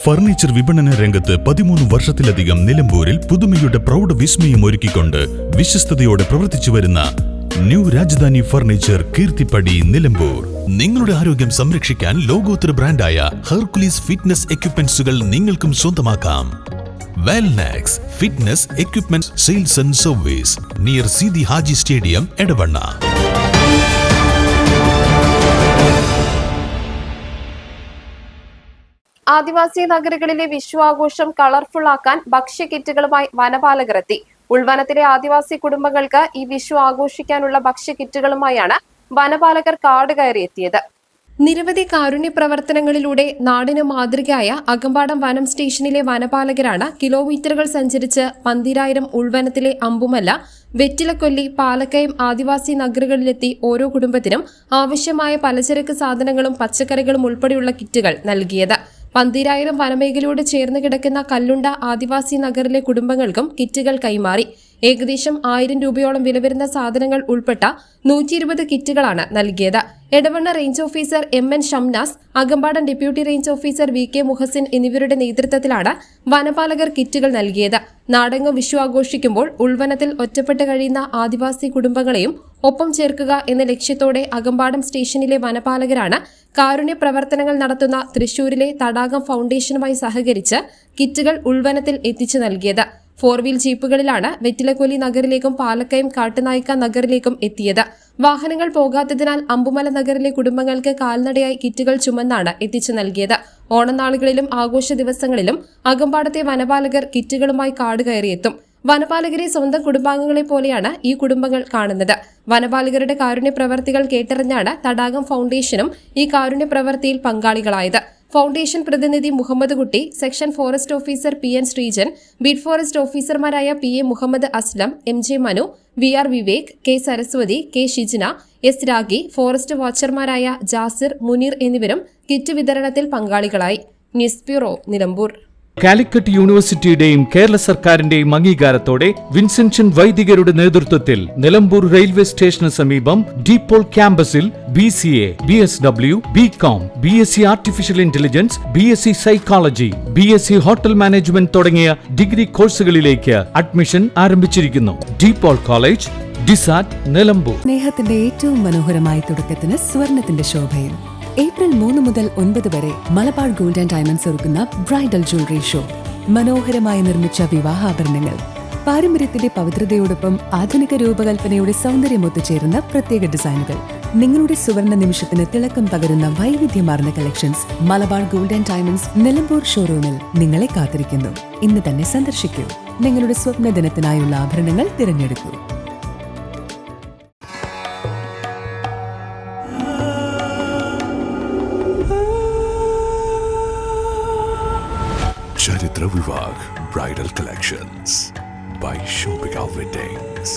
Furniture വിപണന രംഗത്ത് 13 വർഷത്തിലധികം നിലമ്പൂരിൽ പുതുമയുടെ പ്രൗഢ വിസ്മയം ഒരുക്കിക്കൊണ്ട് വിശ്വസ്തയോടെ പ്രവർത്തിച്ചു വരുന്ന ന്യൂ രാജധാനി ഫർണിച്ചർ കീർത്തിപ്പടി നിലമ്പൂർ. നിങ്ങളുടെ ആരോഗ്യം സംരക്ഷിക്കാൻ ലോകോത്തര ബ്രാൻഡായ ഹെർക്കുലീസ് ഫിറ്റ്നസ് എക്യുപ്മെന്റ്സുകൾ നിങ്ങൾക്കും സ്വന്തമാക്കാം. Wellnex fitness equipment sales and service near Seethi Haji stadium, Edavanna. ആദിവാസി നഗരങ്ങളിലെ വിഷു ആഘോഷം കളർഫുൾ ആക്കാൻ ഭക്ഷ്യ കിറ്റുകളുമായി വനപാലകർ എത്തി. ഉൾവനത്തിലെ ആദിവാസി കുടുംബങ്ങൾക്ക് ഈ വിഷു ആഘോഷിക്കാനുള്ള ഭക്ഷ്യ കിറ്റുകളുമായാണ് വനപാലകർ കാട് കയറി എത്തിയത്. നിരവധി കാരുണ്യ പ്രവർത്തനങ്ങളിലൂടെ നാടിന് മാതൃകയായ അകമ്പാടം വനം സ്റ്റേഷനിലെ വനപാലകരാണ് കിലോമീറ്ററുകൾ സഞ്ചരിച്ച് 12,000 ഉൾവനത്തിലെ അമ്പുമല്ല, വെറ്റിലക്കൊല്ലി, പാലക്കയം ആദിവാസി നഗരങ്ങളിലെത്തി ഓരോ കുടുംബത്തിനും ആവശ്യമായ പലചരക്ക് സാധനങ്ങളും പച്ചക്കറികളും ഉൾപ്പെടെയുള്ള കിറ്റുകൾ നൽകിയത്. 12,000 വനമേഖലയോട് ചേർന്ന് കിടക്കുന്ന കല്ലുണ്ട ആദിവാസി നഗറിലെ കുടുംബങ്ങൾക്കും കിറ്റുകൾ കൈമാറി. ഏകദേശം 1000 രൂപയോളം വില വരുന്ന സാധനങ്ങൾ ഉൾപ്പെട്ട 120 കിറ്റുകളാണ് നൽകിയത്. Edavanna range officer MN Shamnas, Akampadam deputy range officer VK Muhsin എന്നിവരുടെ നേതൃത്വത്തിലാണ് വനപാലകർ കിറ്റുകൾ നൽകിയത്. നാടെങ്ങും വിഷു ആഘോഷിക്കുമ്പോൾ ഉൾവനത്തിൽ ഒറ്റപ്പെട്ട് കഴിയുന്ന ആദിവാസി കുടുംബങ്ങളെയും ഒപ്പം ചേർക്കുക എന്ന ലക്ഷ്യത്തോടെ അകമ്പാടം സ്റ്റേഷനിലെ വനപാലകരാണ് കാരുണ്യ പ്രവർത്തനങ്ങൾ നടത്തുന്ന തൃശൂരിലെ തടാകം ഫൗണ്ടേഷനുമായി സഹകരിച്ച് കിറ്റുകൾ ഉൾവനത്തിൽ എത്തിച്ചു നൽകിയത്. 4 വീൽ ജീപ്പുകളിലാണ് വെറ്റിലക്കൊല്ലി നഗറിലേക്കും പാലക്കയം കാട്ടുനായിക്ക നഗറിലേക്കും എത്തിയത്. വാഹനങ്ങൾ പോകാത്തതിനാൽ അമ്പുമല നഗറിലെ കുടുംബങ്ങൾക്ക് കാൽനടയായി കിറ്റുകൾ ചുമന്നാണ് എത്തിച്ചു നൽകിയത്. ഓണനാളുകളിലും ആഘോഷ ദിവസങ്ങളിലും അകമ്പാടത്തെ വനപാലകർ കിറ്റുകളുമായി കാട് കയറിയെത്തും. വനപാലകരെ സ്വന്തം കുടുംബാംഗങ്ങളെ പോലെയാണ് ഈ കുടുംബങ്ങൾ കാണുന്നത്. വനപാലകരുടെ കാരുണ്യ പ്രവർത്തികൾ കേട്ടറിഞ്ഞാണ് തടാകം ഫൗണ്ടേഷനും ഈ കാരുണ്യ പ്രവൃത്തിയിൽ പങ്കാളികളായത്. ഫൗണ്ടേഷൻ പ്രതിനിധി Muhammad Kutty, section forest officer PN Sreejan, beat forest ഓഫീസർമാരായ PA Muhammad Aslam, MJ Manu, VR Vivek, K Saraswathi, K Shijina, S Ragi, forest വാച്ചർമാരായ ജാസിർ, മുനീർ എന്നിവരും കിറ്റ് വിതരണത്തിൽ പങ്കാളികളായി. News bureau, Nilambur. കാലിക്കറ്റ് യൂണിവേഴ്സിറ്റിയുടെയും കേരള സർക്കാരിന്റെയും അംഗീകാരത്തോടെ വിൻസെൻഷൻ വൈദികരുടെ നേതൃത്വത്തിൽ നിലമ്പൂർ റെയിൽവേ സ്റ്റേഷന് സമീപം ഡീപോൾ ക്യാമ്പസിൽ BCA, BSW, BCom, BSc artificial intelligence, BSc psychology, BSc hotel management തുടങ്ങിയ ഡിഗ്രി കോഴ്സുകളിലേക്ക് അഡ്മിഷൻ ആരംഭിച്ചിരിക്കുന്നു. ഡീപോൾ കോളേജ്, ഡിസാറ്റ്, നിലമ്പൂർ. സ്നേഹത്തിന്റെ ഏറ്റവും മനോഹരമായ തുടക്കത്തിന് സ്വർണത്തിന്റെ ശോഭയിൽ ഏപ്രിൽ 3 മുതൽ 9 വരെ മലബാർ ഗോൾഡ് ആൻഡ് ഡയമണ്ട്സ് ഒരുക്കുന്ന ബ്രൈഡൽ ജ്വല്ലറി ഷോ. മനോഹരമായി നിർമ്മിച്ച വിവാഹാഭരണങ്ങൾ, പാരമ്പര്യത്തിന്റെ പവിത്രതയോടൊപ്പം ആധുനിക രൂപകൽപ്പനയുടെ സൗന്ദര്യം ഒത്തുചേരുന്ന പ്രത്യേക ഡിസൈനുകൾ, നിങ്ങളുടെ സുവർണ നിമിഷത്തിന് തിളക്കം പകരുന്ന വൈവിധ്യമാർന്ന collections Malabar gold and diamonds Nilambur ഷോറൂമിൽ നിങ്ങളെ കാത്തിരിക്കുന്നു. ഇന്ന് തന്നെ സന്ദർശിക്കൂ. നിങ്ങളുടെ സ്വപ്ന ദിനത്തിനായുള്ള ആഭരണങ്ങൾ തിരഞ്ഞെടുക്കൂ. Charitra Vivag Bridal Collections by Shobhika Weddings.